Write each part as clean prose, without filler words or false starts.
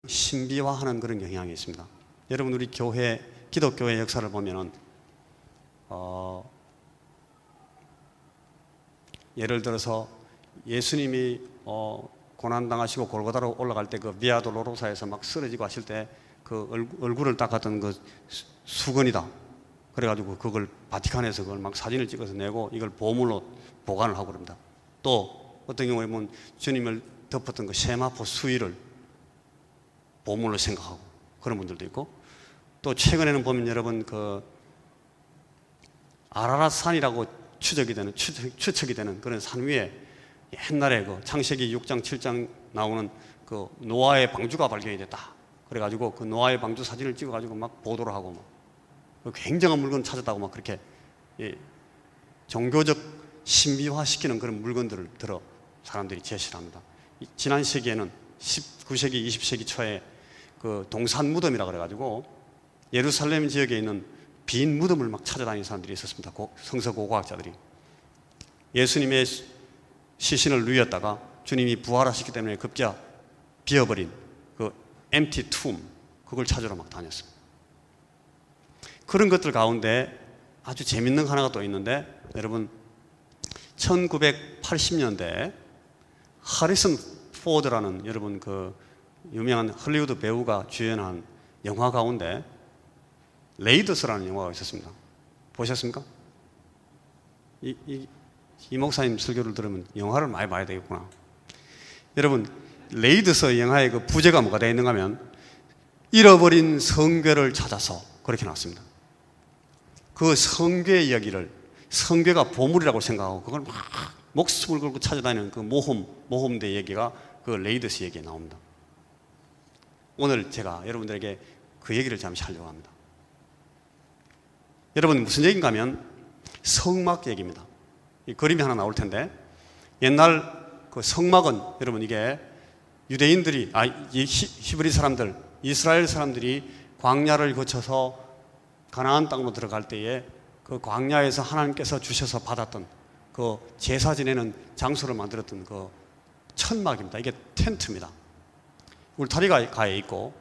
신비화하는 그런 경향이 있습니다. 여러분, 우리 교회, 기독교의 역사를 보면은 예를 들어서 예수님이 고난당하시고 골고다로 올라갈 때 그 비아 돌로로사에서 막 쓰러지고 하실 때 그 얼굴을 닦았던 그 수건이다. 그래가지고 그걸 바티칸에서 그걸 막 사진을 찍어서 내고 이걸 보물로 보관을 하고 그럽니다. 또 어떤 경우에 보면 주님을 덮었던 그 세마포 수의를 보물로 생각하고 그런 분들도 있고, 또 최근에는 보면 여러분 그 아라랏산이라고 추측이 되는 그런 산 위에 옛날에 그 창세기 6장 7장 나오는 그 노아의 방주가 발견이 됐다. 그래가지고 그 노아의 방주 사진을 찍어가지고 막 보도를 하고 막 굉장한 물건 찾았다고 막 그렇게 종교적 신비화 시키는 그런 물건들을 들어 사람들이 제시를 합니다. 지난 시기에는 19세기, 20세기 초에 그 동산 무덤이라 그래가지고 예루살렘 지역에 있는 빈 무덤을 막 찾아다니는 사람들이 있었습니다. 성서 고고학자들이. 예수님의 시신을 누였다가 주님이 부활하셨기 때문에 급자 비어버린 그 empty tomb, 그걸 찾으러 막 다녔습니다. 그런 것들 가운데 아주 재밌는 하나가 또 있는데, 여러분 1980년대 하리슨 포드라는 여러분 그 유명한 헐리우드 배우가 주연한 영화 가운데 레이더스라는 영화가 있었습니다. 보셨습니까? 이 목사님 설교를 들으면 영화를 많이 봐야 되겠구나. 여러분, 레이더스 영화의 그 부제가 뭐가 되어 있는가 하면 잃어버린 성궤를 찾아서 그렇게 나왔습니다. 그 성궤 이야기를 성궤가 보물이라고 생각하고 그걸 막 목숨을 걸고 찾아다니는 그 모험대 얘기가 그 레이더스 얘기에 나옵니다. 오늘 제가 여러분들에게 그 얘기를 잠시 하려고 합니다. 여러분, 무슨 얘기인가 하면 성막 얘기입니다. 이 그림이 하나 나올 텐데, 옛날 그 성막은 여러분 이게 유대인들이 히브리 사람들, 이스라엘 사람들이 광야를 거쳐서 가나안 땅으로 들어갈 때에 그 광야에서 하나님께서 주셔서 받았던 그 제사 지내는 장소를 만들었던 그 천막입니다. 이게 텐트입니다. 울타리가 가에 있고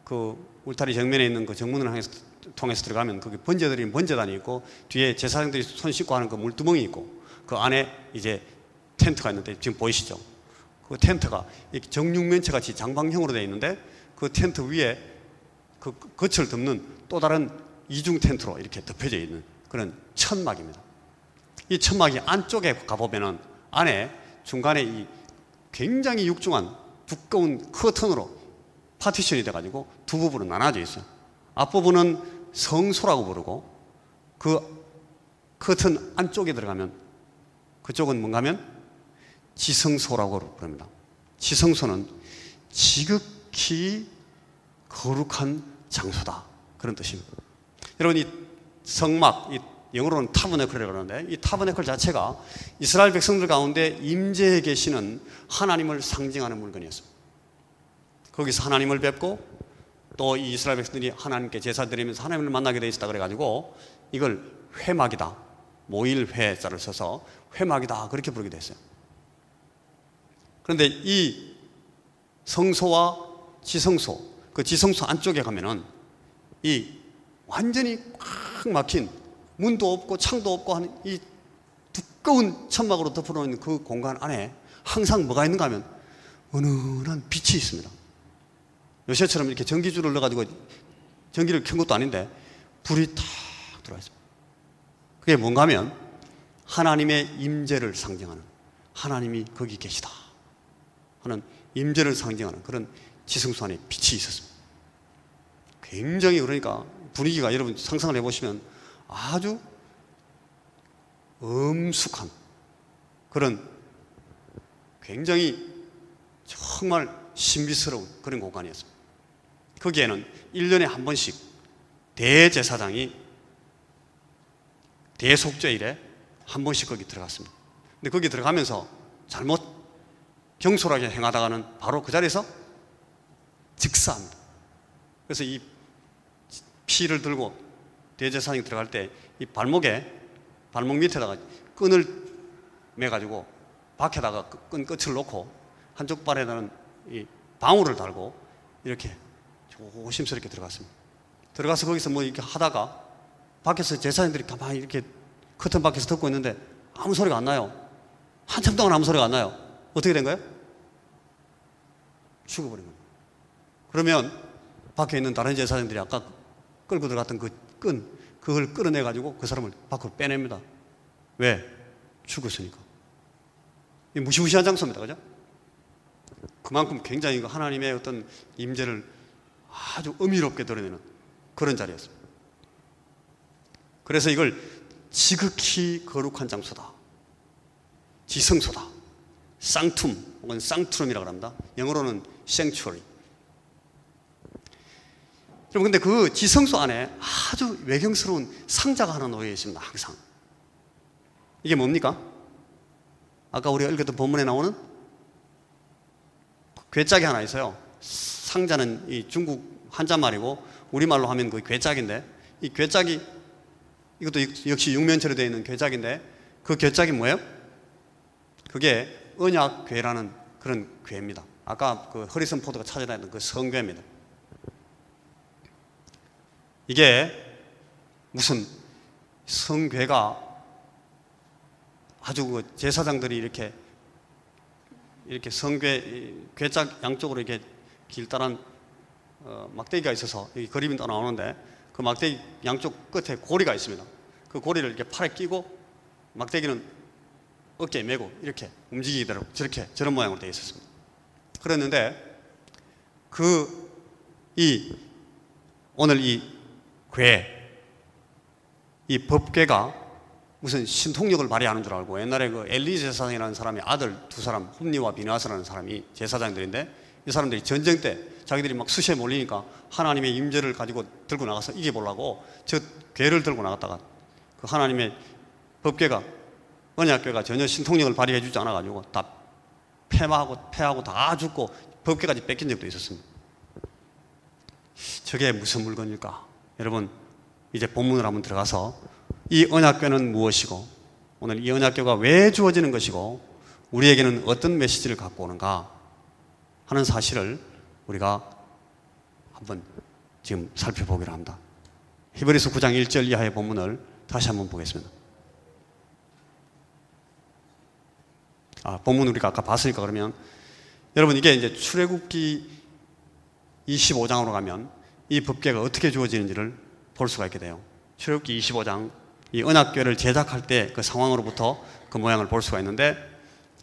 그 울타리 정면에 있는 그 정문을 통해서 들어가면 거기 번제들이 번제단이 있고 뒤에 제사장들이 손 씻고 하는 그 물두멍이 있고 그 안에 이제 텐트가 있는데 지금 보이시죠? 그 텐트가 정육면체 같이 장방형으로 되어 있는데 그 텐트 위에 그 겉을 덮는 또 다른 이중 텐트로 이렇게 덮여져 있는 그런 천막입니다. 이 천막이 안쪽에 가보면은 안에 중간에 이 굉장히 육중한 두꺼운 커튼으로 파티션이 돼가지고 두 부분으로 나눠져 있어요. 앞부분은 성소라고 부르고 그 커튼 안쪽에 들어가면 그쪽은 뭔가 하면 지성소라고 부릅니다. 지성소는 지극히 거룩한 장소다, 그런 뜻입니다. 여러분, 이 성막, 이 영어로는 타버네클이라고 그러는데 이 타버네클 자체가 이스라엘 백성들 가운데 임재해 계시는 하나님을 상징하는 물건이었습니다. 거기서 하나님을 뵙고 또 이 이스라엘 백성들이 하나님께 제사 드리면서 하나님을 만나게 되어 있다 그래가지고 이걸 회막이다, 모일회자를 써서 회막이다 그렇게 부르게 됐어요. 그런데 이 성소와 지성소, 그 지성소 안쪽에 가면은 이 완전히 꽉 막힌 문도 없고 창도 없고 하는 이 두꺼운 천막으로 덮어놓은 그 공간 안에 항상 뭐가 있는가 하면 은은한 빛이 있습니다. 요새처럼 이렇게 전기줄을 넣어가지고 전기를 켠 것도 아닌데 불이 탁 들어와 있습니다. 그게 뭔가 하면 하나님의 임재를 상징하는, 하나님이 거기 계시다 하는 임재를 상징하는 그런 지성소 안에 빛이 있었습니다. 굉장히, 그러니까 분위기가 여러분 상상을 해보시면 아주 엄숙한 그런 굉장히 정말 신비스러운 그런 공간이었습니다. 거기에는 1년에 한 번씩 대제사장이 대속죄일에 한 번씩 거기 들어갔습니다. 근데 거기 들어가면서 잘못 경솔하게 행하다가는 바로 그 자리에서 즉사합니다. 그래서 이 피를 들고 대제사장이 들어갈 때 이 발목 밑에다가 끈을 매가지고 밖에다가 끈 끝을 놓고 한쪽 발에다는 이 방울을 달고 이렇게 조심스럽게 들어갔습니다. 들어가서 거기서 뭐 이렇게 하다가 밖에서 제사장들이 가만히 이렇게 커튼 밖에서 듣고 있는데 아무 소리가 안 나요. 한참 동안 아무 소리가 안 나요. 어떻게 된 거예요? 죽어버린 겁니다. 그러면 밖에 있는 다른 제사장들이 아까 끌고 들어갔던 그걸 끌어내가지고 그 사람을 밖으로 빼냅니다. 왜? 죽었으니까. 이 무시무시한 장소입니다. 그죠? 그만큼 굉장히 하나님의 어떤 임재를 아주 의미롭게 드러내는 그런 자리였습니다. 그래서 이걸 지극히 거룩한 장소다, 지성소다, 쌍툼 혹은 쌍투름이라고 합니다. 영어로는 sanctuary. 여러분, 근데 그 지성소 안에 아주 외경스러운 상자가 하나 놓여 있습니다. 항상. 이게 뭡니까? 아까 우리가 읽었던 본문에 나오는 괴짝이 하나 있어요. 상자는 이 중국 한자말이고 우리말로 하면 그 괴짝인데, 이 괴짝이, 이것도 역시 육면체로 되어 있는 괴짝인데, 그 괴짝이 뭐예요? 그게 언약궤라는 그런 궤입니다. 아까 그 허리슨 포드가 찾아다녔던 그 성궤입니다. 이게 무슨 성궤가 아주 그 제사장들이 이렇게 괴짝 양쪽으로 이렇게 길다란 막대기가 있어서 여기 그림이 또 나오는데, 그 막대기 양쪽 끝에 고리가 있습니다. 그 고리를 이렇게 팔에 끼고 막대기는 어깨에 메고 이렇게 움직이도록 저런 모양으로 되어 있었습니다. 그랬는데 오늘 이 법궤가 무슨 신통력을 발휘하는 줄 알고, 옛날에 그 엘리 제사장이라는 사람의 아들 두 사람, 홈니와 비나스라는 사람이 제사장들인데, 이 사람들이 전쟁 때 자기들이 막 수시에 몰리니까 하나님의 임재를 가지고 들고 나가서 이겨보려고 저 궤를 들고 나갔다가 그 하나님의 법궤가, 언약궤가 전혀 신통력을 발휘해 주지 않아가지고 다 패하고 다 죽고 법궤까지 뺏긴 적도 있었습니다. 저게 무슨 물건일까? 여러분, 이제 본문으로 한번 들어가서 이 언약궤는 무엇이고, 오늘 이 언약궤가 왜 주어지는 것이고, 우리에게는 어떤 메시지를 갖고 오는가 하는 사실을 우리가 한번 지금 살펴보기로 합니다. 히브리서 9장 1절 이하의 본문을 다시 한번 보겠습니다. 본문 우리가 아까 봤으니까, 그러면 여러분, 이게 이제 출애굽기 25장으로 가면 이 법궤가 어떻게 주어지는지를 볼 수가 있게 돼요. 출애굽기 25장, 이 언약궤를 제작할 때 그 상황으로부터 그 모양을 볼 수가 있는데,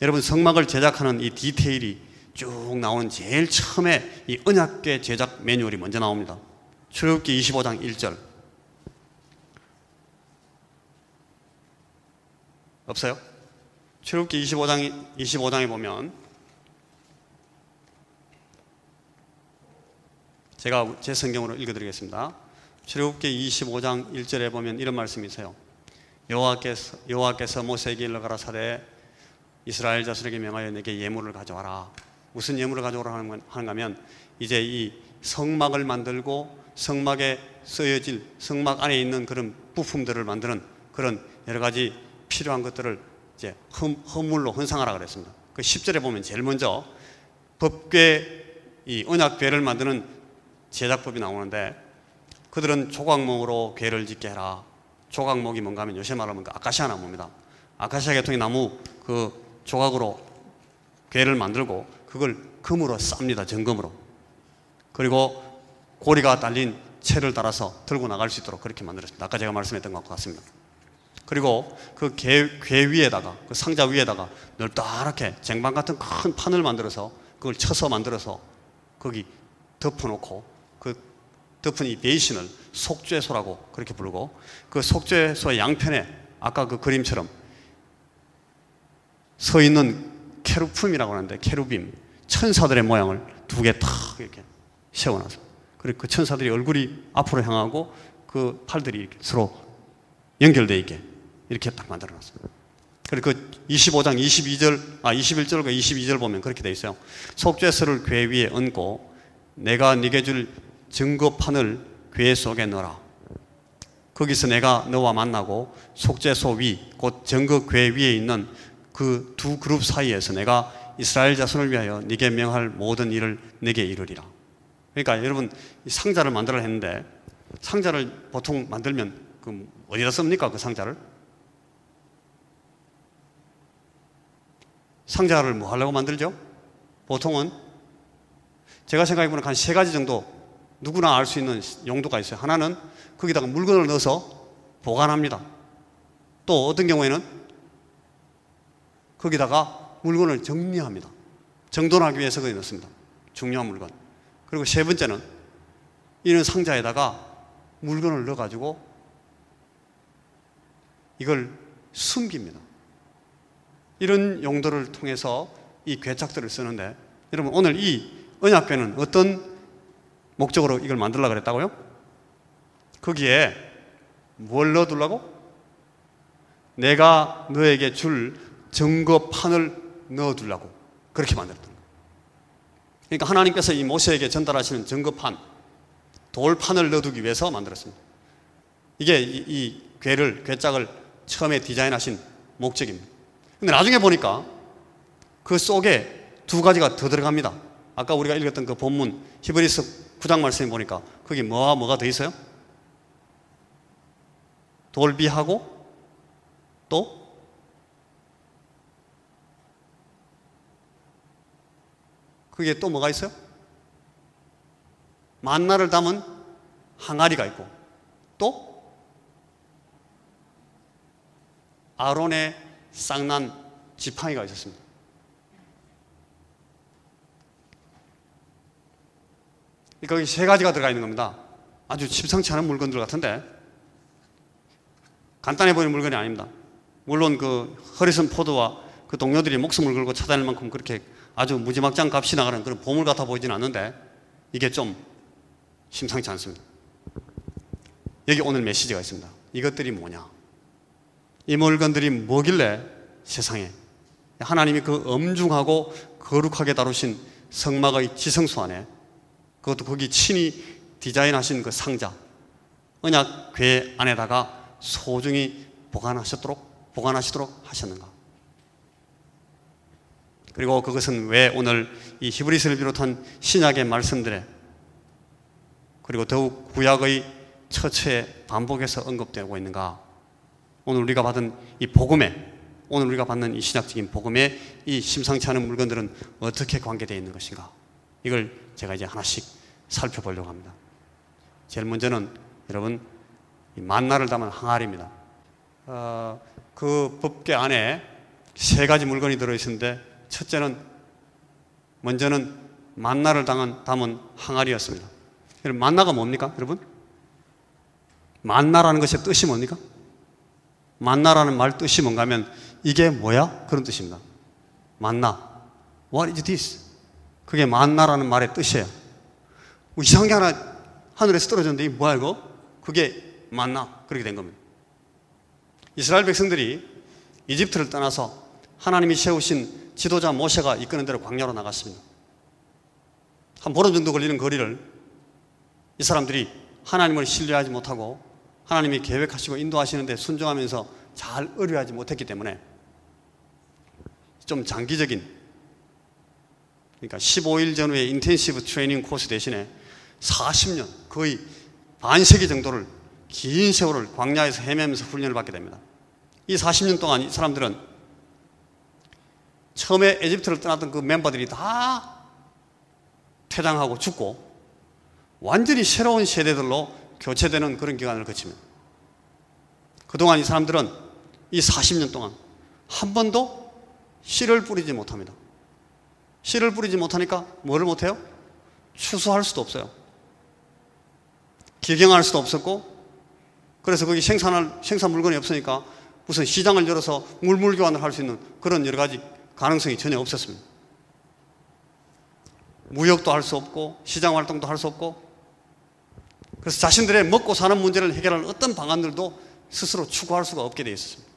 여러분, 성막을 제작하는 이 디테일이 쭉 나오는 제일 처음에 이 언약궤 제작 매뉴얼이 먼저 나옵니다. 출애굽기 25장 1절. 없어요? 출애굽기 25장에 보면, 제가 제 성경으로 읽어드리겠습니다. 출애굽기 25장 1절에 보면 이런 말씀이 있어요. 여호와께서 모세에게 일러 가라사대 이스라엘 자손에게 명하여 내게 예물을 가져와라. 무슨 예물을 가져오라 하는가 하면, 이제 이 성막을 만들고 성막에 쓰여질, 성막 안에 있는 그런 부품들을 만드는 그런 여러 가지 필요한 것들을 이제 헌물로 헌상하라 그랬습니다. 그 10절에 보면 제일 먼저 법궤, 이 언약궤를 만드는 제작법이 나오는데, 그들은 조각목으로 궤를 짓게 해라. 조각목이 뭔가 하면 요새 말하면 그 아카시아 나무입니다. 아카시아 계통의 나무 그 조각으로 궤를 만들고 그걸 금으로 쌉니다. 정금으로. 그리고 고리가 달린 채를 따라서 들고 나갈 수 있도록 그렇게 만들었습니다. 아까 제가 말씀했던 것 같습니다. 그리고 그 궤 위에다가, 그 상자 위에다가 넓다랗게 쟁반 같은 큰 판을 만들어서 그걸 쳐서 만들어서 거기 덮어놓고, 그 덮은 이 베이신을 속죄소라고 그렇게 부르고, 그 속죄소의 양편에 아까 그 그림처럼 서 있는 케루품이라고 하는데, 케루빔, 천사들의 모양을 두 개 탁 이렇게 세워놨어. 그리고 그 천사들이 얼굴이 앞으로 향하고 그 팔들이 이렇게 서로 연결되어 있게 이렇게 딱 만들어놨습니다. 그리고 그 25장 21절과 22절 보면 그렇게 되어 있어요. 속죄소를 궤 위에 얹고 내가 네게 줄 증거판을 궤 속에 넣어라. 거기서 내가 너와 만나고 속죄소 위, 곧 증거 궤 위에 있는 그 두 그룹 사이에서 내가 이스라엘 자손을 위하여 네게 명할 모든 일을 네게 이루리라. 그러니까 여러분 이 상자를 만들어 했는데 상자를 보통 만들면 그 어디다 씁니까? 그 상자를? 상자를 뭐 하려고 만들죠? 보통은 제가 생각해보면 한 3가지 정도 누구나 알 수 있는 용도가 있어요. 하나는 거기다가 물건을 넣어서 보관합니다. 또 어떤 경우에는 거기다가 물건을 정리합니다. 정돈하기 위해서 거기 넣습니다. 중요한 물건. 그리고 3번째는 이런 상자에다가 물건을 넣어가지고 이걸 숨깁니다. 이런 용도를 통해서 이 괴짝들을 쓰는데 여러분 오늘 이 언약궤는 어떤 목적으로 이걸 만들려고 그랬다고요? 거기에 뭘 넣어두려고? 내가 너에게 줄 증거판을 넣어두려고 그렇게 만들었던 거예요. 그러니까 하나님께서 이 모세에게 전달하시는 증거판, 돌판을 넣어두기 위해서 만들었습니다. 이게 이 괴짝을 처음에 디자인하신 목적입니다. 근데 나중에 보니까 그 속에 2가지가 더 들어갑니다. 아까 우리가 읽었던 그 본문 히브리서 9장 말씀에 보니까 거기 뭐와 뭐가 더 있어요? 돌비하고 또 그게 또 뭐가 있어요? 만나를 담은 항아리가 있고 또 아론의 쌍난 지팡이가 있었습니다. 거기 3가지가 들어가 있는 겁니다. 아주 심상치 않은 물건들 같은데 간단해 보이는 물건이 아닙니다. 물론 그 허리슨 포드와 그 동료들이 목숨을 걸고 찾아낼 만큼 그렇게 아주 무지막지한 값이 나가는 그런 보물 같아 보이지는 않는데 이게 좀 심상치 않습니다. 여기 오늘 메시지가 있습니다. 이것들이 뭐냐? 이 물건들이 뭐길래 세상에 하나님이 그 엄중하고 거룩하게 다루신 성막의 지성소 안에 그것도 거기 친히 디자인하신 그 상자 언약궤 안에다가 소중히 보관하시도록 하셨는가? 그리고 그것은 왜 오늘 이 히브리서를 비롯한 신약의 말씀들에 그리고 더욱 구약의 처처에 반복해서 언급되고 있는가? 오늘 우리가 받은 이 복음에 오늘 우리가 받는 이 신약적인 복음에 이 심상치 않은 물건들은 어떻게 관계되어 있는 것인가? 이걸 제가 이제 하나씩 살펴보려고 합니다. 제일 먼저는 여러분 이 만나를 담은 항아리입니다. 그 법궤 안에 3가지 물건이 들어있는데 첫째는 먼저는 만나를 담은 항아리였습니다. 여러분 만나가 뭡니까? 여러분 만나라는 것의 뜻이 뭡니까? 만나라는 말 뜻이 뭔가 하면 이게 뭐야? 그런 뜻입니다. 만나 What is this? 그게 만나라는 말의 뜻이에요. 뭐 이상한 게 하나 하늘에서 떨어졌는데 이게 뭐야 이거? 그게 만나 그렇게 된 겁니다. 이스라엘 백성들이 이집트를 떠나서 하나님이 세우신 지도자 모세가 이끄는 대로 광야로 나갔습니다. 한 보름 정도 걸리는 거리를 이 사람들이 하나님을 신뢰하지 못하고 하나님이 계획하시고 인도하시는데 순종하면서 잘 의뢰하지 못했기 때문에 좀 장기적인 그러니까 15일 전후의 인텐시브 트레이닝 코스 대신에 40년 거의 반세기 정도를 긴 세월을 광야에서 헤매면서 훈련을 받게 됩니다. 이 40년 동안 이 사람들은 처음에 에집트를 떠났던 그 멤버들이 다 퇴장하고 죽고 완전히 새로운 세대들로 교체되는 그런 기간을 거칩니다. 그동안 이 사람들은 이 40년 동안 한 번도 씨를 뿌리지 못합니다. 씨를 뿌리지 못하니까 뭐를 못해요? 추수할 수도 없어요. 기경할 수도 없었고 그래서 거기 생산 물건이 없으니까 무슨 시장을 열어서 물물 교환을 할 수 있는 그런 여러 가지 가능성이 전혀 없었습니다. 무역도 할 수 없고 시장 활동도 할 수 없고 그래서 자신들의 먹고 사는 문제를 해결하는 어떤 방안들도 스스로 추구할 수가 없게 되어 있었습니다.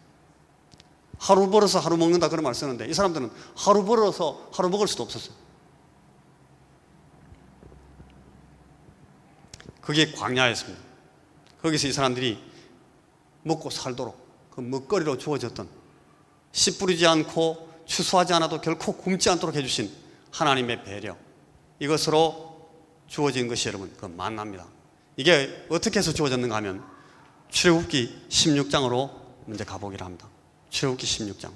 하루 벌어서 하루 먹는다 그런 말 쓰는데 이 사람들은 하루 벌어서 하루 먹을 수도 없었어요. 그게 광야였습니다. 거기서 이 사람들이 먹고 살도록 그 먹거리로 주어졌던 씨 뿌리지 않고 추수하지 않아도 결코 굶지 않도록 해주신 하나님의 배려 이것으로 주어진 것이 여러분 그 만나입니다. 이게 어떻게 해서 주어졌는가 하면 출애굽기 16장으로 먼저 가보기를 합니다. 출애굽기 16장.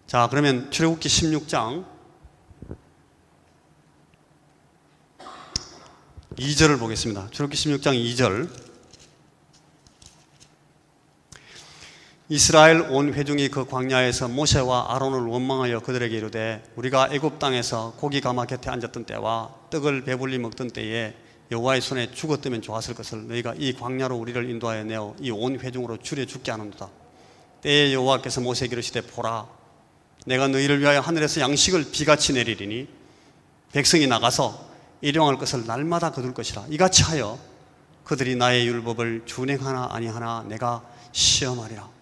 자, 그러면 출애굽기 16장 2절을 보겠습니다. 출애굽기 16장 2절. 이스라엘 온 회중이 그 광야에서 모세와 아론을 원망하여 그들에게 이르되 우리가 애굽 땅에서 고기 가마 곁에 앉았던 때와 떡을 배불리 먹던 때에 여호와의 손에 죽었다면 좋았을 것을 너희가 이 광야로 우리를 인도하여 내어 이 온 회중으로 줄여 죽게 하는도다. 때에 여호와께서 모세에게 이르시되 보라, 내가 너희를 위하여 하늘에서 양식을 비같이 내리리니 백성이 나가서 일용할 것을 날마다 거둘 것이라. 이같이 하여 그들이 나의 율법을 준행하나 아니하나 내가 시험하리라.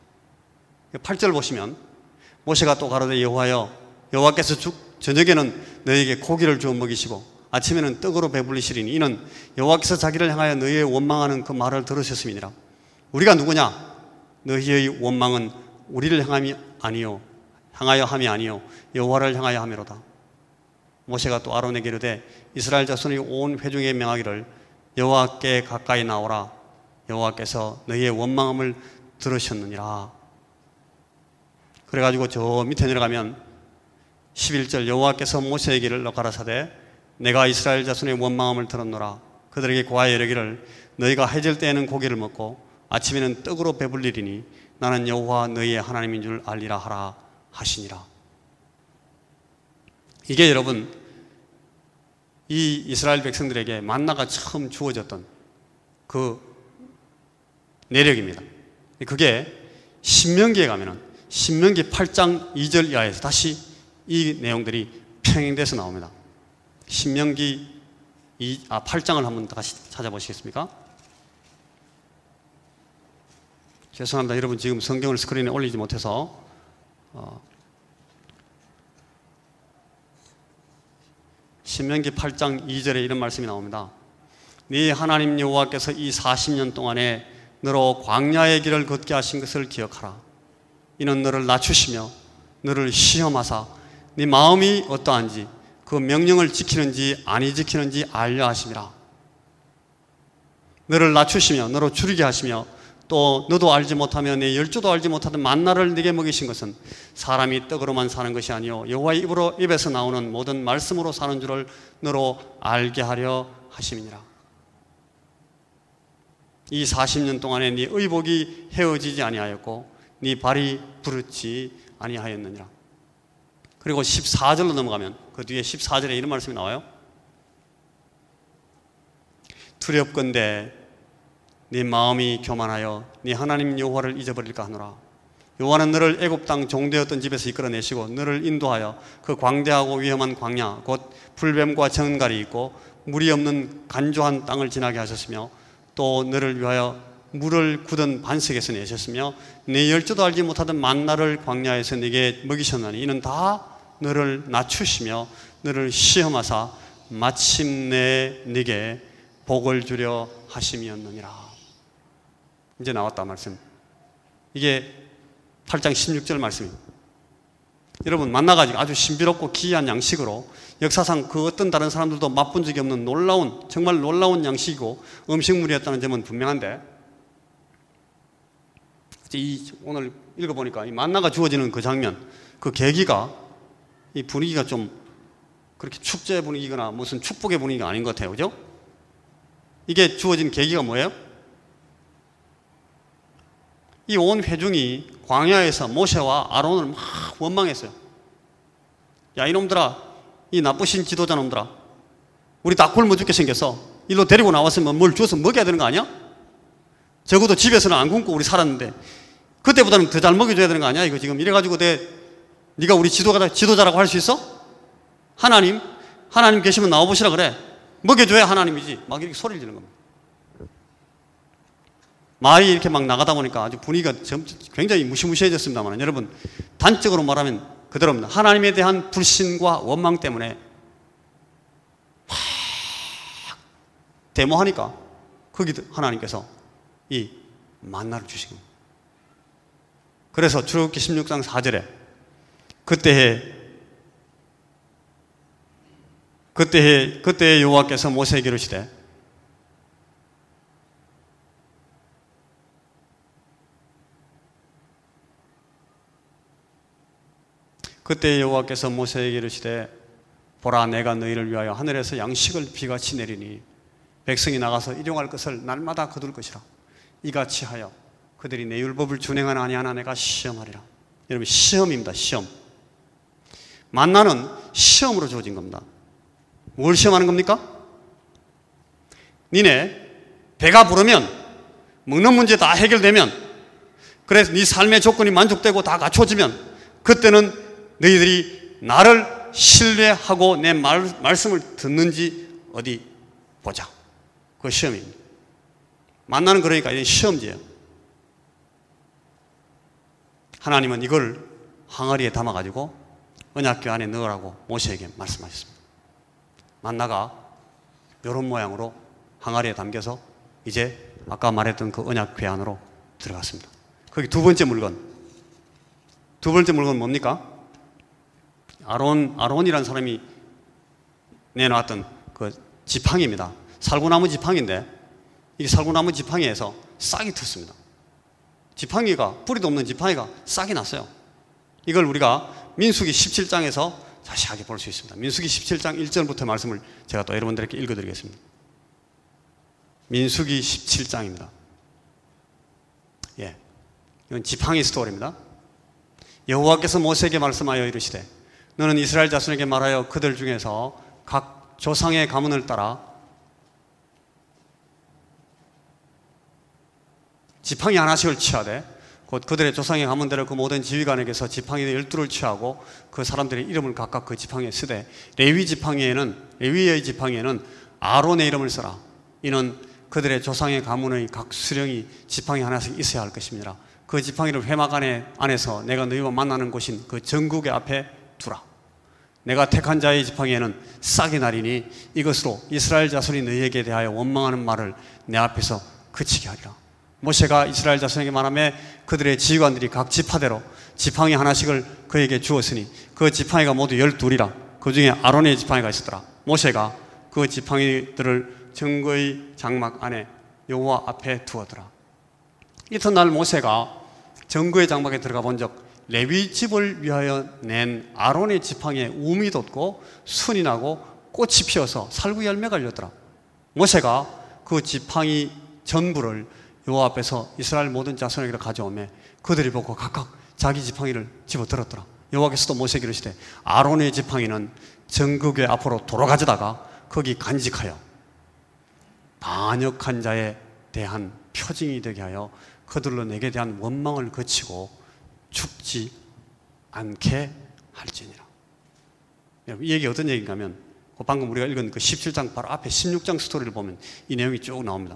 8절 보시면 모세가 또 가로되 여호와여, 여호와께서 저녁에는 너희에게 고기를 주어 먹이시고 아침에는 떡으로 배불리시리니 이는 여호와께서 자기를 향하여 너희의 원망하는 그 말을 들으셨음이니라. 우리가 누구냐? 너희의 원망은 우리를 향하여 함이 아니요 여호와를 향하여 함이로다. 모세가 또 아론에게 이르되 이스라엘 자손이 온 회중에 명하기를 여호와께 가까이 나오라. 여호와께서 너희의 원망함을 들으셨느니라. 그래가지고 저 밑에 내려가면 11절 여호와께서 모세에게 이르러 가라사대 내가 이스라엘 자손의 원망함을 들었노라. 그들에게 고하여 이르기를 너희가 해질 때에는 고기를 먹고 아침에는 떡으로 배불리리니 나는 여호와 너희의 하나님인 줄 알리라 하라 하시니라. 이게 여러분 이 이스라엘 백성들에게 만나가 처음 주어졌던 그 내력입니다. 그게 신명기에 가면은 신명기 8장 2절 이하에서 다시 이 내용들이 평행돼서 나옵니다. 신명기 8장을 한번 다시 찾아보시겠습니까? 죄송합니다. 여러분 지금 성경을 스크린에 올리지 못해서 신명기 8장 2절에 이런 말씀이 나옵니다. 네 하나님 여호와께서 이 40년 동안에 너로 광야의 길을 걷게 하신 것을 기억하라. 이는 너를 낮추시며 너를 시험하사 네 마음이 어떠한지 그 명령을 지키는지 아니 지키는지 알려 하심이라. 너를 낮추시며 너로 줄이게 하시며 또 너도 알지 못하며 내 열조도 알지 못하던 만나를 네게 먹이신 것은 사람이 떡으로만 사는 것이 아니요 여호와의 입에서 나오는 모든 말씀으로 사는 줄을 너로 알게 하려 하심이니라. 이 40년 동안에 네 의복이 헤어지지 아니하였고 네 발이 부르지 아니하였느니라. 그리고 14절로 넘어가면 그 뒤에 14절에 이런 말씀이 나와요. 두렵건대 네 마음이 교만하여 네 하나님 여호와를 잊어버릴까 하노라. 여호와는 너를 애굽 땅 종되었던 집에서 이끌어내시고 너를 인도하여 그 광대하고 위험한 광야 곧 불뱀과 정갈이 있고 물이 없는 간조한 땅을 지나게 하셨으며 또 너를 위하여 물을 굳은 반석에서 내셨으며 내 열조도 알지 못하던 만나를 광야에서 네게 먹이셨나니 이는 다 너를 낮추시며 너를 시험하사 마침내 네게 복을 주려 하심이었느니라. 이제 나왔다 말씀. 이게 8장 16절 말씀입니다. 여러분 만나가지고 아주 신비롭고 기이한 양식으로 역사상 그 어떤 다른 사람들도 맛본 적이 없는 정말 놀라운 양식이고 음식물이었다는 점은 분명한데 오늘 읽어보니까 이 만나가 주어지는 그 장면, 그 계기가 이 분위기가 좀 그렇게 축제 분위기거나 무슨 축복의 분위기가 아닌 것 같아요. 그죠? 이게 주어진 계기가 뭐예요? 이 온 회중이 광야에서 모세와 아론을 막 원망했어요. 야 이놈들아, 이 나쁘신 지도자 놈들아, 우리 다 굶어 죽게 생겼어. 일로 데리고 나왔으면 뭘 주워서 먹여야 되는 거 아니야? 적어도 집에서는 안 굶고 우리 살았는데 그때보다는 더 잘 먹여줘야 되는 거 아니야? 이거 지금 이래가지고 네가 우리 지도자라고 할 수 있어? 하나님 계시면 나와보시라 그래. 먹여줘야 하나님이지. 막 이렇게 소리를 지르는 겁니다. 말이 이렇게 막 나가다 보니까 아주 분위기가 굉장히 무시무시해졌습니다만 여러분 단적으로 말하면 그대로입니다. 하나님에 대한 불신과 원망 때문에 확 데모하니까 거기 하나님께서 이 만나를 주신 겁니다. 그래서 출애굽기 16장 4절에 그때에 그때 여호와께서 모세에게 이르시되 보라 내가 너희를 위하여 하늘에서 양식을 비같이 내리니 백성이 나가서 일용할 것을 날마다 거둘 것이라. 이같이 하여 그들이 내 율법을 준행하나 아니하나 내가 시험하리라. 여러분, 시험입니다. 시험. 만나는 시험으로 주어진 겁니다. 뭘 시험하는 겁니까? 니네 배가 부르면, 먹는 문제 다 해결되면, 그래서 네 삶의 조건이 만족되고 다 갖춰지면 그때는 너희들이 나를 신뢰하고 내 말씀을 듣는지 어디 보자. 그거 시험입니다. 만나는 그러니까 이게 시험지예요. 하나님은 이걸 항아리에 담아가지고 언약궤 안에 넣으라고 모세에게 말씀하셨습니다. 만나가 이런 모양으로 항아리에 담겨서 이제 아까 말했던 그 언약궤 안으로 들어갔습니다. 거기 두 번째 물건 뭡니까? 아론이라는 사람이 내놓았던 그 지팡이입니다. 살구나무 지팡이인데 이 살구나무 지팡이에서 싹이 텄습니다. 지팡이가, 뿌리도 없는 지팡이가 싹이 났어요. 이걸 우리가 민수기 17장에서 자세하게 볼 수 있습니다. 민수기 17장 1절부터 말씀을 제가 또 여러분들에게 읽어드리겠습니다. 민수기 17장입니다. 예, 이건 지팡이 스토리입니다. 여호와께서 모세에게 말씀하여 이르시되 너는 이스라엘 자손에게 말하여 그들 중에서 각 조상의 가문을 따라 지팡이 하나씩을 취하되 곧 그들의 조상의 가문대로 그 모든 지휘관에게서 지팡이 12를 취하고 그 사람들의 이름을 각각 그 지팡이에 쓰되 레위의 지팡이에는 아론의 이름을 써라. 이는 그들의 조상의 가문의 각 수령이 지팡이 하나씩 있어야 할 것입니다. 그 지팡이를 회막 안에서 내가 너희와 만나는 곳인 그 전국의 앞에 두라. 내가 택한 자의 지팡이에는 싹이 나리니 이것으로 이스라엘 자손이 너희에게 대하여 원망하는 말을 내 앞에서 그치게 하리라. 모세가 이스라엘 자손에게 말하며 그들의 지휘관들이 각 지파대로 지팡이 하나씩을 그에게 주었으니 그 지팡이가 모두 12이라. 그 중에 아론의 지팡이가 있었더라. 모세가 그 지팡이들을 증거의 장막 안에 여호와 앞에 두었더라. 이튿날 모세가 증거의 장막에 들어가 본 적 레위 집을 위하여 낸 아론의 지팡이에 움이 돋고 순이 나고 꽃이 피어서 살구 열매가 열렸더라. 모세가 그 지팡이 전부를 여호와 앞에서 이스라엘 모든 자손에게 가져오매 그들이 보고 각각 자기 지팡이를 집어들었더라. 여호와께서도 모세에게 이르시되 아론의 지팡이는 정극의 앞으로 돌아가져다가 거기 간직하여 반역한 자에 대한 표징이 되게 하여 그들로 내게 대한 원망을 그치고 죽지 않게 할지니라. 이 얘기 어떤 얘기인가 하면 방금 우리가 읽은 그 17장 바로 앞에 16장 스토리를 보면 이 내용이 쭉 나옵니다.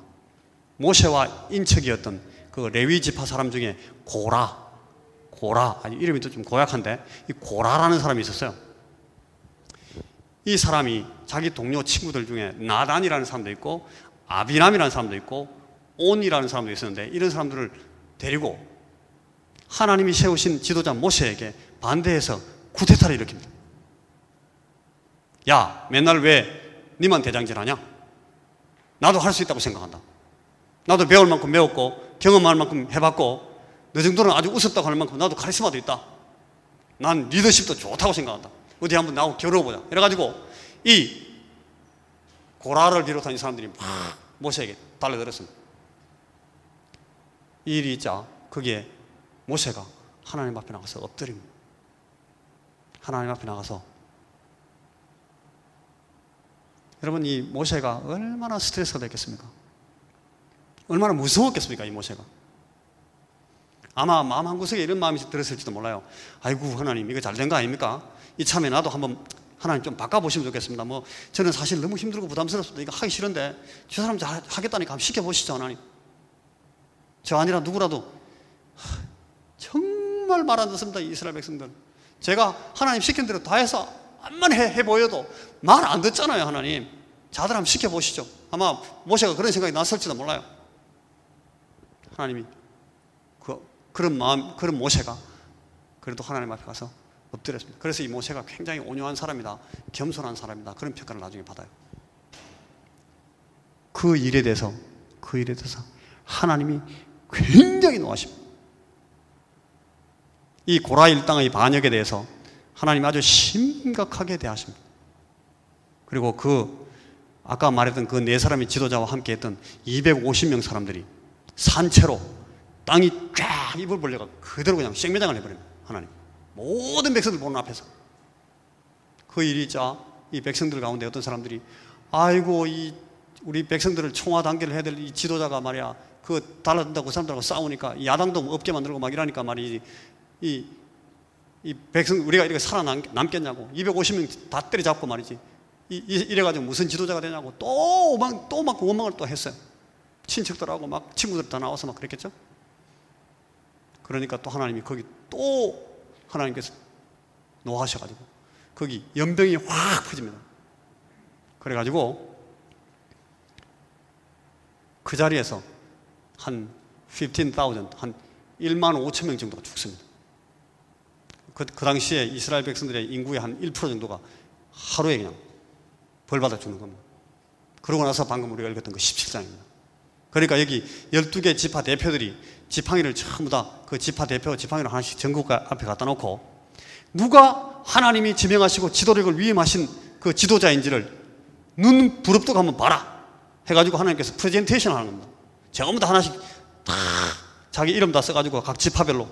모세와 인척이었던 그 레위 지파 사람 중에 고라, 아니 이름이 좀 고약한데 이 고라라는 사람이 있었어요. 이 사람이 자기 동료 친구들 중에 나단이라는 사람도 있고 아비람이라는 사람도 있고 온이라는 사람도 있었는데 이런 사람들을 데리고 하나님이 세우신 지도자 모세에게 반대해서 쿠데타를 일으킵니다. 야, 맨날 왜 니만 대장질하냐? 나도 할 수 있다고 생각한다. 나도 배울 만큼 배웠고 경험할 만큼 해봤고 너 정도는 아주 우습다고 할 만큼 나도 카리스마도 있다. 난 리더십도 좋다고 생각한다. 어디 한번 나하고 겨뤄보자. 이래가지고 이 고라를 비롯한 이 사람들이 막 모세에게 달려들었습니다. 이 일이 있자 거기에 모세가 하나님 앞에 나가서 엎드립니다. 하나님 앞에 나가서 여러분 이 모세가 얼마나 스트레스가 됐겠습니까? 얼마나 무서웠겠습니까? 이 모세가 아마 마음 한구석에 이런 마음이 들었을지도 몰라요. 아이고 하나님 이거 잘된 거 아닙니까? 이참에 나도 한번 하나님 좀 바꿔보시면 좋겠습니다. 뭐 저는 사실 너무 힘들고 부담스럽습니다. 이거 하기 싫은데 저 사람 잘 하겠다니까 한번 시켜보시죠. 하나님 저 아니라 누구라도 정말 말 안 듣습니다. 이스라엘 백성들 제가 하나님 시킨 대로 다 해서 암만 해 보여도 말 안 듣잖아요. 하나님 자들 한번 시켜보시죠. 아마 모세가 그런 생각이 났을지도 몰라요. 하나님이 그런 모세가 그래도 하나님 앞에 가서 엎드렸습니다. 그래서 이 모세가 굉장히 온유한 사람이다, 겸손한 사람이다, 그런 평가를 나중에 받아요. 그 일에 대해서 하나님이 굉장히 노하십니다. 이 고라 일당의 반역에 대해서 하나님이 아주 심각하게 대하십니다. 그리고 아까 말했던 그 네 사람의 지도자와 함께 했던 250명 사람들이 산채로 땅이 쫙 입을 벌려가 그대로 그냥 생매장을 해버립니다. 하나님 모든 백성들 보는 앞에서. 그 일이 있자 이 백성들 가운데 어떤 사람들이 아이고 우리 백성들을 총화단결을 해야 될 이 지도자가 말이야 그 달라든다고 그 사람들하고 싸우니까 야당도 없게 만들고 막 이러니까 말이지 이 백성 우리가 이렇게 살아남겠냐고 250명 다 때려잡고 말이지 이래가지고 무슨 지도자가 되냐고 또 막 원망을 또 했어요. 친척들하고 막 친구들 다 나와서 막 그랬겠죠. 그러니까 또 하나님이 거기 또 하나님께서 노하셔가지고 거기 연병이 확 퍼집니다. 그래가지고 그 자리에서 한 15,000, 한 1만 5천 명 정도가 죽습니다. 그 당시에 이스라엘 백성들의 인구의 한 1% 정도가 하루에 그냥 벌받아 죽는 겁니다. 그러고 나서 방금 우리가 읽었던 그 17장입니다. 그러니까 여기 12개 지파 대표들이 지팡이를 전부 다 그 지파 대표 지팡이를 하나씩 전국 앞에 갖다 놓고 누가 하나님이 지명하시고 지도력을 위임하신 그 지도자인지를 눈 부릅뜨고 한번 봐라 해가지고 하나님께서 프레젠테이션 하는 겁니다. 전부 다 하나씩 다 자기 이름 다 써가지고 각 지파별로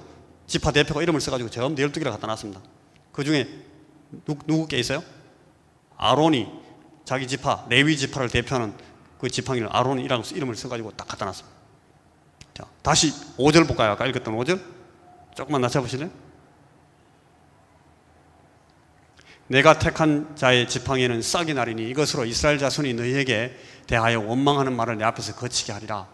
지파 대표가 이름을 써가지고 전부 다 12개를 갖다 놨습니다. 그 중에 누구께 있어요? 아론이 자기 지파 레위 지파를 대표하는 그 지팡이를 아론이라고 이름을 써가지고 딱 갖다 놨습니다. 자, 다시 5절 볼까요? 아까 읽었던 5절 조금만 낮춰보실래요? 내가 택한 자의 지팡이는 싹이 나리니 이것으로 이스라엘 자손이 너희에게 대하여 원망하는 말을 내 앞에서 거치게 하리라.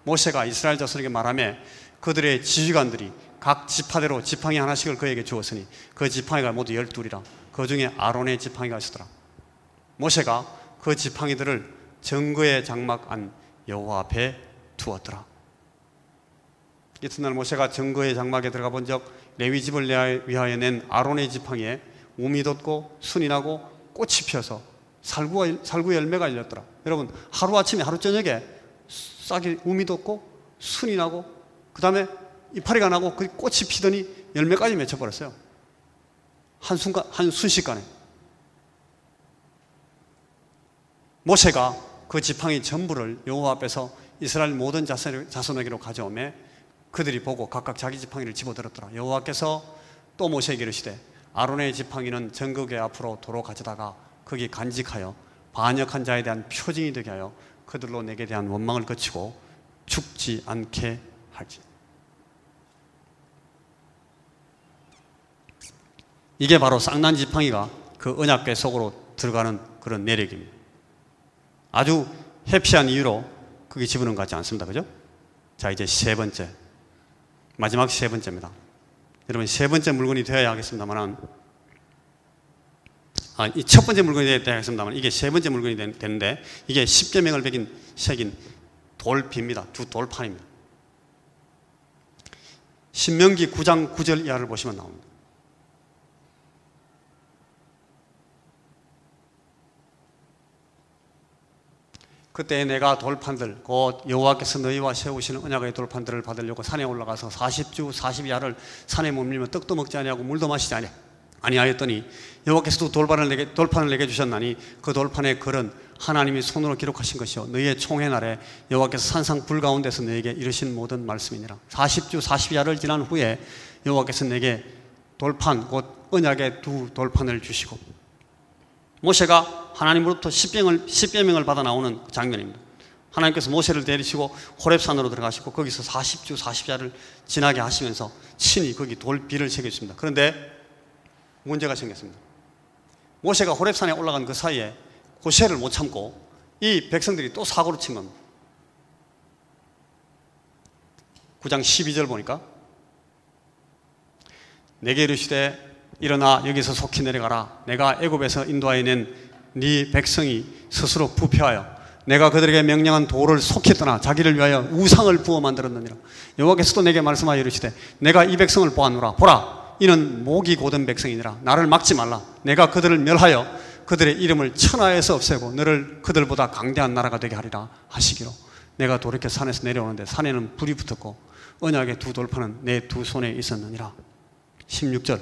모세가 이스라엘 자손에게 말하며 그들의 지휘관들이 각 지파대로 지팡이 하나씩을 그에게 주었으니 그 지팡이가 모두 12이라. 그 중에 아론의 지팡이가 있었더라. 모세가 그 지팡이들을 정거의 장막 안 여호와 앞에 두었더라. 이튿날 모세가 정거의 장막에 들어가 본 적 레위 집을 위하여 낸 아론의 지팡이에 우미 돋고 순이 나고 꽃이 피어서 살구 열매가 열렸더라. 여러분 하루아침에 하루 저녁에 싹이 우미 돋고 순이 나고 그 다음에 이파리가 나고 그 꽃이 피더니 열매까지 맺혀버렸어요. 순식간에. 모세가 그 지팡이 전부를 여호와 앞에서 이스라엘 모든 자손에게로 가져오매 그들이 보고 각각 자기 지팡이를 집어들었더라. 여호와께서 또 모세에게 이르시되 아론의 지팡이는 전극의 앞으로 도로 가져다가 거기 간직하여 반역한 자에 대한 표징이 되게 하여 그들로 내게 대한 원망을 거치고 죽지 않게 하지. 이게 바로 쌍난 지팡이가 그 언약궤 속으로 들어가는 그런 내력입니다. 아주 해피한 이유로 그게 집어넣은 것 같지 않습니다. 그죠? 자, 이제 세 번째. 마지막 세 번째입니다. 여러분, 세 번째 물건이 되어야 하겠습니다만, 이 첫 번째 물건이 되어야 하겠습니다만, 이게 세 번째 물건이 되는데, 이게 십계명을 새긴 돌비입니다. 두 돌판입니다. 신명기 9장 9절 이하를 보시면 나옵니다. 그때 내가 돌판들 곧 여호와께서 너희와 세우시는 언약의 돌판들을 받으려고 산에 올라가서 40주 40야를 산에 머물며 떡도 먹지 아니하고 물도 마시지 아니하였더니 여호와께서도 돌판을 내게 주셨나니 그 돌판의 글은 하나님이 손으로 기록하신 것이요 너희의 총회 날에 여호와께서 산상 불 가운데서 너희에게 이르신 모든 말씀이니라. 40주 40야를 지난 후에 여호와께서 내게 돌판 곧 언약의 두 돌판을 주시고, 모세가 하나님으로부터 십계명을 받아 나오는 장면입니다. 하나님께서 모세를 데리시고 호렙산으로 들어가시고 거기서 40주 40야를 지나게 하시면서 친히 거기 돌비를 새겼습니다. 그런데 문제가 생겼습니다. 모세가 호렙산에 올라간 그 사이에 고세를 못 참고 이 백성들이 또 사고를 친 겁니다. 9장 12절 보니까 내게 이르시되 일어나 여기서 속히 내려가라. 내가 애굽에서 인도하여 낸 네 백성이 스스로 부패하여 내가 그들에게 명령한 도를 속히 떠나 자기를 위하여 우상을 부어 만들었느니라. 여호와께서도 내게 말씀하여 이르시되 내가 이 백성을 보았노라. 보라, 이는 목이 고든 백성이니라. 나를 막지 말라. 내가 그들을 멸하여 그들의 이름을 천하에서 없애고 너를 그들보다 강대한 나라가 되게 하리라 하시기로. 내가 돌이켜 산에서 내려오는데 산에는 불이 붙었고 언약의 두 돌판은 내 두 손에 있었느니라. 16절.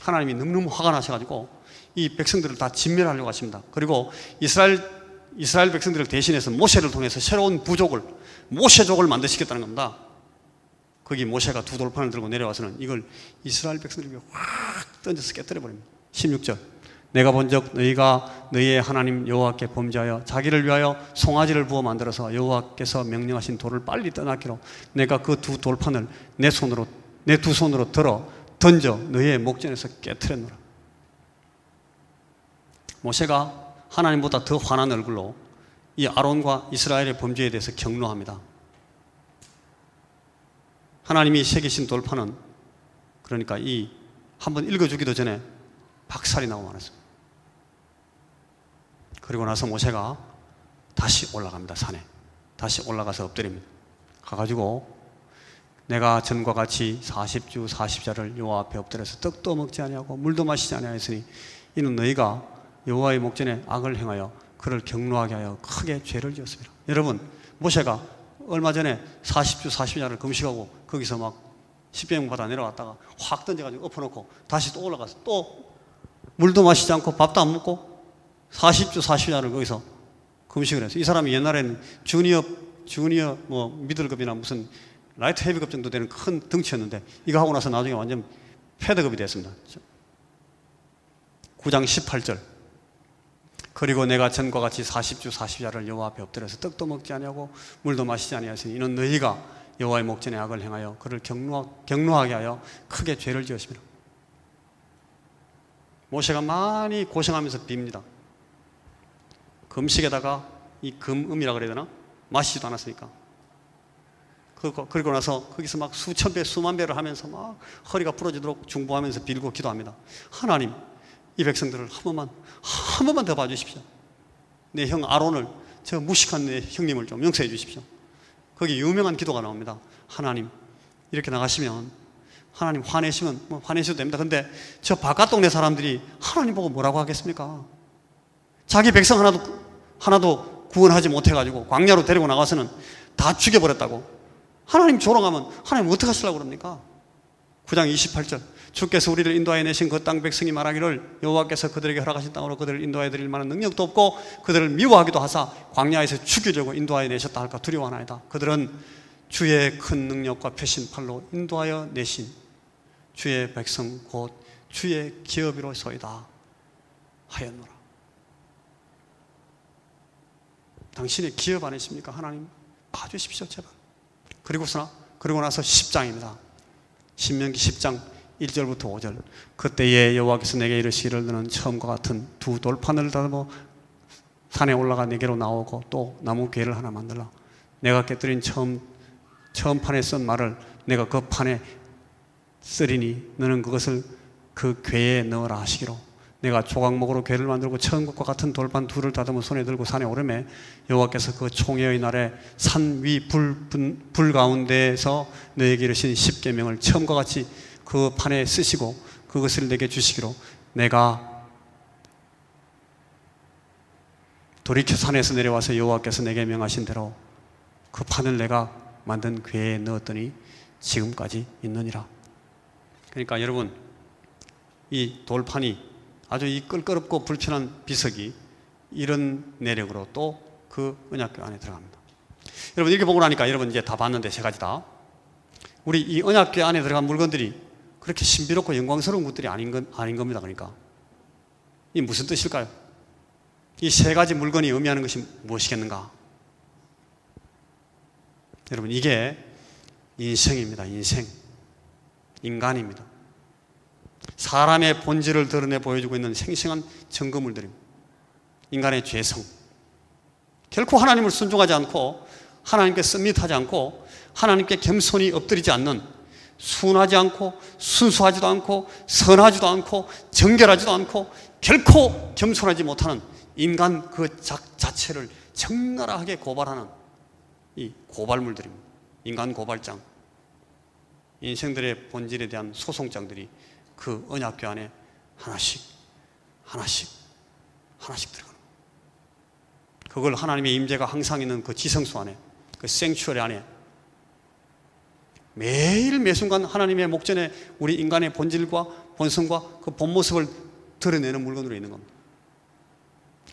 하나님이 너무너무 화가 나셔가지고 이 백성들을 다 진멸하려고 하십니다. 그리고 이스라엘 백성들을 대신해서 모세를 통해서 새로운 부족을, 모세족을 만드시겠다는 겁니다. 거기 모세가 두 돌판을 들고 내려와서는 이걸 이스라엘 백성들에게 확 던져서 깨뜨려버립니다. 16절. 내가 본즉 너희가 너희의 하나님 여호와께 범죄하여 자기를 위하여 송아지를 부어 만들어서 여호와께서 명령하신 돌을 빨리 떠나기로 내가 그 두 돌판을 내 두 손으로 들어 던져 너희의 목전에서 깨뜨렸노라. 모세가 하나님보다 더 환한 얼굴로 이 아론과 이스라엘의 범죄에 대해서 격노합니다. 하나님이 새기신 돌판은 그러니까 이 한번 읽어주기도 전에 박살이 나고 말았습니다. 그리고 나서 모세가 다시 올라갑니다. 산에 다시 올라가서 엎드립니다. 가가지고 내가 전과 같이 40주 40자를 여호와 앞에 엎드려서 떡도 먹지 아니하고 물도 마시지 아니하였으니 이는 너희가 여호와의 목전에 악을 행하여 그를 격노하게 하여 크게 죄를 지었습니다. 여러분, 모세가 얼마 전에 40주 40자를 금식하고 거기서 막 십계명 받아 내려왔다가 확 던져가지고 엎어놓고 다시 또 올라가서 또 물도 마시지 않고 밥도 안 먹고 40주 40자를 거기서 금식을 했어요. 이 사람이 옛날에는 주니어 뭐 미들급이나 무슨 라이트 헤비급 정도 되는 큰 덩치였는데 이거 하고 나서 나중에 완전 패드급이 됐습니다. 9장 18절. 그리고 내가 전과 같이 40주 40자를 여호와 앞에 엎드려서 떡도 먹지 아니하고 물도 마시지 아니하였으니 이는 너희가 여호와의 목전에 악을 행하여 그를 격노하게 하여 크게 죄를 지었습니다. 모세가 많이 고생하면서 빕니다. 금식에다가 이 금음이라 그래야 되나? 마시지도 않았으니까. 그리고 나서 거기서 막 수천 배 수만 배를 하면서 막 허리가 부러지도록 중보하면서 빌고 기도합니다. 하나님, 이 백성들을 한 번만 더 봐주십시오. 내 형 아론을, 저 무식한 내 형님을 좀 용서해 주십시오. 거기 유명한 기도가 나옵니다. 하나님, 이렇게 나가시면 하나님 화내시면 뭐 화내셔도 됩니다. 근데 저 바깥 동네 사람들이 하나님 보고 뭐라고 하겠습니까? 자기 백성 하나도 구원하지 못해가지고 광야로 데리고 나가서는 다 죽여버렸다고. 하나님 조롱하면 하나님 어떻게 하시려고 그럽니까? 9장 28절. 주께서 우리를 인도하여 내신 그 땅 백성이 말하기를 여호와께서 그들에게 허락하신 땅으로 그들을 인도하여 드릴 만한 능력도 없고 그들을 미워하기도 하사 광야에서 죽이려고 인도하여 내셨다 할까 두려워하나이다. 그들은 주의 큰 능력과 펴신 팔로 인도하여 내신 주의 백성 곧 주의 기업이로소이다 하였노라. 당신의 기업 아니십니까? 하나님 봐주십시오 제발. 그리고 나서 10장입니다. 신명기 10장 1절부터 5절. 그때에 여호와께서 내게 이르시기를 너는 처음과 같은 두 돌판을 다듬어 산에 올라가 내게로 나오고 또 나무 궤를 하나 만들라. 내가 깨뜨린 처음 판에 쓴 말을 내가 그 판에 쓰리니 너는 그것을 그 궤에 넣으라 하시기로. 내가 조각목으로 궤를 만들고 처음 것과 같은 돌판 둘을 다듬어 손에 들고 산에 오르매 여호와께서 그 총회의 날에 산 위 불 가운데에서 너에게 이르신 십계명을 처음과 같이 그 판에 쓰시고 그것을 내게 주시기로. 내가 돌이켜 산에서 내려와서 여호와께서 내게 명하신 대로 그 판을 내가 만든 궤에 넣었더니 지금까지 있느니라. 그러니까 여러분, 이 돌판이 아주 이 껄끄럽고 불편한 비석이 이런 내력으로 또 그 언약궤 안에 들어갑니다. 여러분 이렇게 보고 나니까 여러분 이제 다 봤는데 세 가지 다. 우리 이 언약궤 안에 들어간 물건들이 그렇게 신비롭고 영광스러운 것들이 아닌 겁니다. 그러니까 이 무슨 뜻일까요? 이 세 가지 물건이 의미하는 것이 무엇이겠는가? 여러분 이게 인생입니다. 인간입니다. 사람의 본질을 드러내 보여주고 있는 생생한 증거물들입니다. 인간의 죄성. 결코 하나님을 순종하지 않고 하나님께 submit하지 않고 하나님께 겸손히 엎드리지 않는, 순하지 않고 순수하지도 않고 선하지도 않고 정결하지도 않고 결코 겸손하지 못하는 인간 그 자체를 적나라하게 고발하는 이 고발물들입니다. 인간 고발장. 인생들의 본질에 대한 소송장들이 그 언약궤 안에 하나씩 들어가는 거예요. 그걸 하나님의 임재가 항상 있는 그 지성소 안에, 그 생추어리 안에 매일 매순간 하나님의 목전에 우리 인간의 본질과 본성과 그 본 모습을 드러내는 물건으로 있는 겁니다.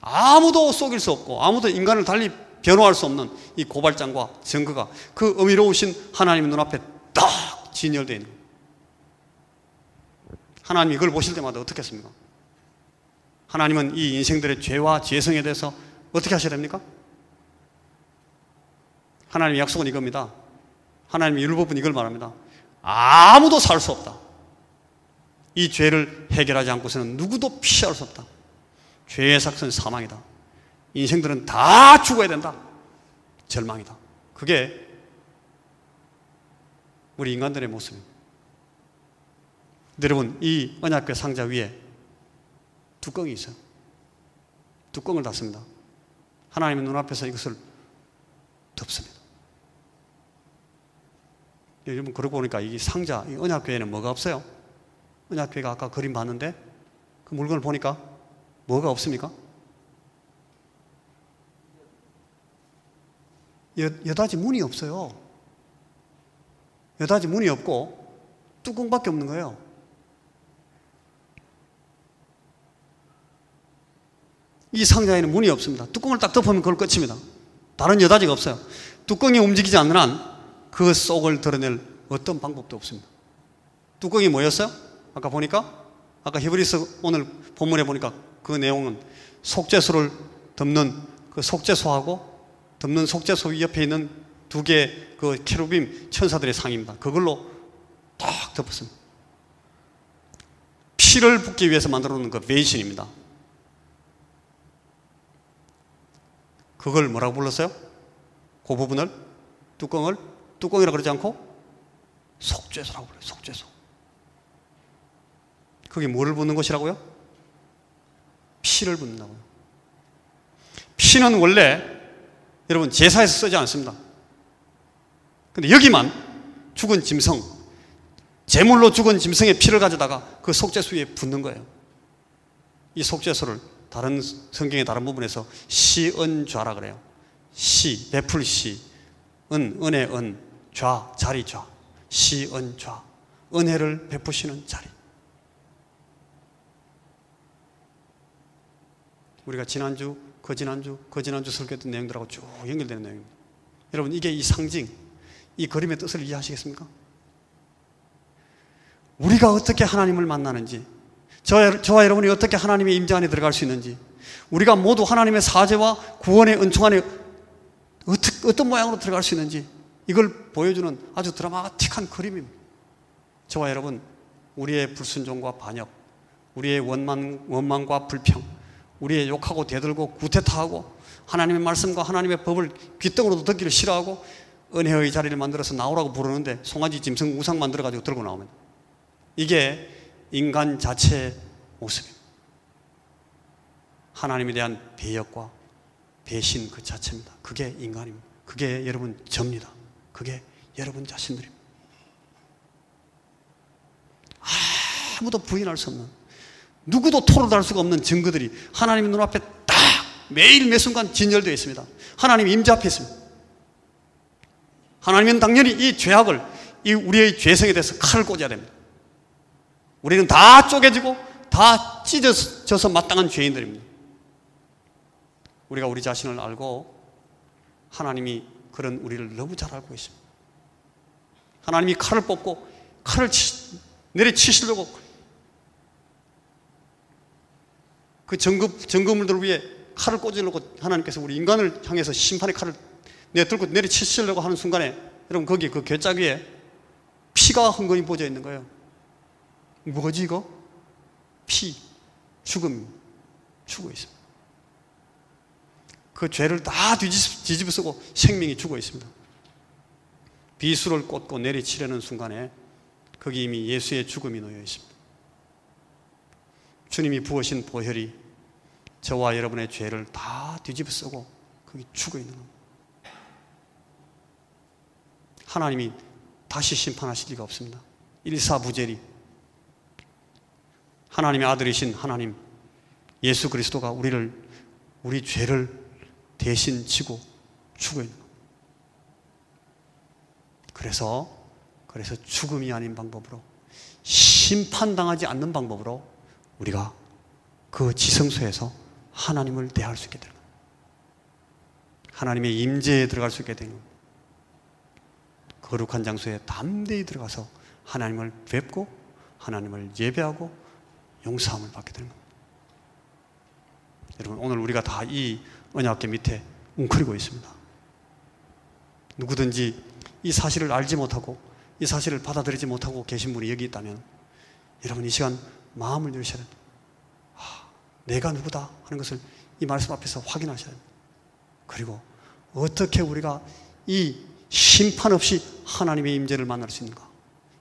아무도 속일 수 없고 아무도 인간을 달리 변호할 수 없는 이 고발장과 증거가 그 어미로우신 하나님의 눈앞에 딱 진열되어 있는 거예요. 하나님이 이걸 보실 때마다 어떻게 했습니까? 하나님은 이 인생들의 죄와 죄성에 대해서 어떻게 하셔야 됩니까? 하나님의 약속은 이겁니다. 하나님의 율법은 이걸 말합니다. 아무도 살 수 없다. 이 죄를 해결하지 않고서는 누구도 피할 수 없다. 죄의 삭은 사망이다. 인생들은 다 죽어야 된다. 절망이다. 그게 우리 인간들의 모습입니다. 여러분, 이 언약궤 상자 위에 뚜껑이 있어요. 뚜껑을 닫습니다. 하나님의 눈앞에서 이것을 덮습니다. 여러분, 그러고 보니까 이 상자, 이 언약궤에는 뭐가 없어요? 언약궤가 아까 그림 봤는데 그 물건을 보니까 뭐가 없습니까? 여닫이 문이 없어요. 여닫이 문이 없고 뚜껑밖에 없는 거예요. 이 상자에는 문이 없습니다. 뚜껑을 딱 덮으면 그걸 끝입니다. 다른 여닫이가 없어요. 뚜껑이 움직이지 않는 한 그 속을 드러낼 어떤 방법도 없습니다. 뚜껑이 뭐였어요? 아까 보니까, 아까 히브리서 오늘 본문에 보니까 그 내용은 속죄소를 덮는 그 속죄소하고 덮는 속죄소 옆에 있는 두 개의 그 케루빔 천사들의 상입니다. 그걸로 딱 덮었습니다. 피를 붓기 위해서 만들어 놓은 그 베이신입니다. 그걸 뭐라고 불렀어요? 그 부분을, 뚜껑이라고 그러지 않고 속죄소라고 불러요. 속죄소. 그게 뭐를 붓는 것이라고요? 피를 붓는다고요. 피는 원래 여러분 제사에서 쓰지 않습니다. 근데 여기만 죽은 짐승, 제물로 죽은 짐승의 피를 가져다가 그 속죄소 위에 붓는 거예요. 이 속죄소를 다른 성경의 다른 부분에서 시은좌라 그래요. 시, 베풀 시, 은혜 좌, 자리 좌, 시은좌, 은혜를 베푸시는 자리. 우리가 지난주, 거지난주 설교했던 내용들하고 쭉 연결되는 내용입니다. 여러분, 이게 이 상징, 이 그림의 뜻을 이해하시겠습니까? 우리가 어떻게 하나님을 만나는지, 저와 여러분이 어떻게 하나님의 임재 안에 들어갈 수 있는지, 우리가 모두 하나님의 사죄와 구원의 은총 안에 어떤 모양으로 들어갈 수 있는지, 이걸 보여주는 아주 드라마틱한 그림입니다. 저와 여러분, 우리의 불순종과 반역, 우리의 원망과 불평, 우리의 욕하고 대들고 구태타하고 하나님의 말씀과 하나님의 법을 귓등으로도 듣기를 싫어하고 은혜의 자리를 만들어서 나오라고 부르는데 송아지 짐승 우상 만들어가지고 들고 나오면, 이게 인간 자체의 모습입니다. 하나님에 대한 배역과 배신 그 자체입니다. 그게 인간입니다. 그게 여러분 접니다. 그게 여러분 자신들입니다. 아무도 부인할 수 없는, 누구도 토론할 수가 없는 증거들이 하나님의 눈앞에 딱 매일 매순간 진열되어 있습니다. 하나님 임재 앞에 있습니다. 하나님은 당연히 이 죄악을, 이 우리의 죄성에 대해서 칼을 꽂아야 됩니다. 우리는 다 쪼개지고 다 찢어져서 마땅한 죄인들입니다. 우리가 우리 자신을 알고 하나님이 그런 우리를 너무 잘 알고 있습니다. 하나님이 칼을 뽑고 칼을 내리치시려고 그 증거물들 위에 칼을 꽂으려고 하나님께서 우리 인간을 향해서 심판의 칼을 내들고 내리치시려고 하는 순간에 여러분, 거기 그 궤짝 위에 피가 흥건히 보져 있는 거예요. 뭐지 이거? 피, 죽음, 죽어 있습니다. 그 죄를 다 뒤집어 쓰고 생명이 죽어 있습니다. 비수를 꽂고 내리치려는 순간에 거기 이미 예수의 죽음이 놓여 있습니다. 주님이 부으신 보혈이 저와 여러분의 죄를 다 뒤집어 쓰고 거기 죽어 있는 겁니다. 하나님이 다시 심판하실 리가 없습니다. 일사부재리. 하나님의 아들이신 하나님 예수 그리스도가 우리 죄를 대신 지고 죽어 있는 겁니다. 그래서 죽음이 아닌 방법으로, 심판당하지 않는 방법으로 우리가 그 지성소에서 하나님을 대할 수 있게 되는 겁니다. 하나님의 임재에 들어갈 수 있게 되는 겁니다. 거룩한 장소에 담대히 들어가서 하나님을 뵙고 하나님을 예배하고 용서함을 받게 되는 겁니다. 여러분, 오늘 우리가 다 이 언약궤 밑에 웅크리고 있습니다. 누구든지 이 사실을 알지 못하고 이 사실을 받아들이지 못하고 계신 분이 여기 있다면 여러분, 이 시간 마음을 열으셔야 됩니다. 내가 누구다 하는 것을 이 말씀 앞에서 확인하셔야 됩니다. 그리고 어떻게 우리가 이 심판 없이 하나님의 임재를 만날 수 있는가,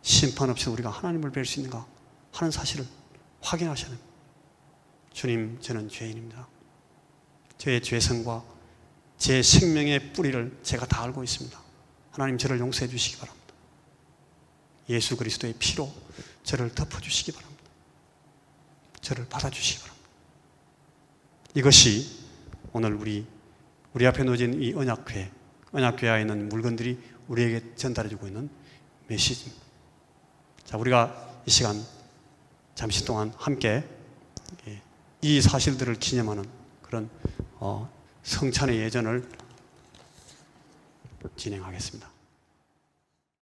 심판 없이 우리가 하나님을 뵐 수 있는가 하는 사실을 확인하셔야 됩니다. 주님, 저는 죄인입니다. 저의 죄성과 제 생명의 뿌리를 제가 다 알고 있습니다. 하나님, 저를 용서해 주시기 바랍니다. 예수 그리스도의 피로 저를 덮어주시기 바랍니다. 저를 받아주시기 바랍니다. 이것이 오늘 우리 앞에 놓여진 이 언약궤에 있는 물건들이 우리에게 전달해주고 있는 메시지입니다. 자, 우리가 이 시간 잠시 동안 함께 이 사실들을 기념하는 그런 성찬의 예전을 진행하겠습니다.